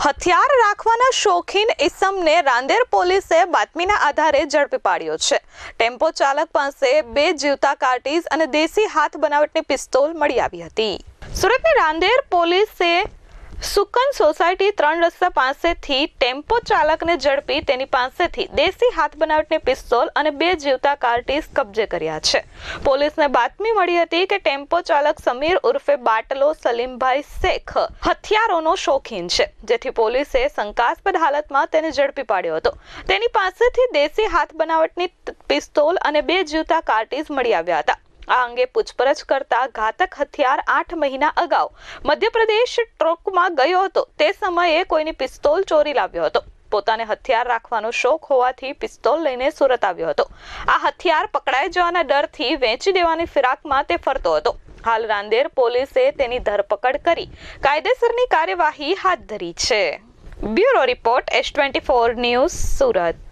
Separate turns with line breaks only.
હથિયાર રાખવાના શોખીન ઇસમને રાંદેર પોલીસે બાતમીના આધારે ઝડપી પાડ્યો છે। ટેમ્પો ચાલક પાસે 2 જીવતા કાર્ટીજ અને દેશી હાથ બનાવટની પિસ્તોલ મળી આવી હતી। સુરતની રાંદેર પોલીસે સુકન સોસાયટી 3 રસ્તા પાસેથી ટેમ્પો ચાલકને ઝડપી તેની પાસેથી દેશી હાથ બનાવટની પિસ્તોલ અને 2 જીવતા કાર્ટીજ કબજે કર્યા છે। પોલીસને બાતમી મળી હતી કે ટેમ્પો ચાલક સમીર ઉર્ફે બાટલો સલીમભાઈ શેખ હથિયારોનો શોખીન છે, જેથી પોલીસે શંકાસ્પદ હાલતમાં તેને ઝડપી પાડ્યો હતો। તેની પાસેથી દેશી હાથ બનાવટની પિસ્તોલ અને 2 જીવતા કાર્ટીજ મળી આવ્યા હતા। આ અંગે પૂછપરછ કરતા ઘાતક હથિયાર 8 મહિના અગાઉ મધ્યપ્રદેશ ટ્રકમાં ગયો હતો। તે સમયે કોઈની પિસ્તોલ ચોરી લાવ્યો હતો। પોતાને હથિયાર રાખવાનો શોખ હોવાથી પિસ્તોલ લઈને સુરત આવ્યો હતો। આ હથિયાર પકડાઈ જવાના ડરથી વેચી દેવાની ફિરાકમાં તે ફરતો હતો। હાલ રાંદેર પોલીસે તેની ધરપકડ કરી કાયદેસરની કાર્યવાહી હાથ ધરી છે। Bureau report S24 news Surat.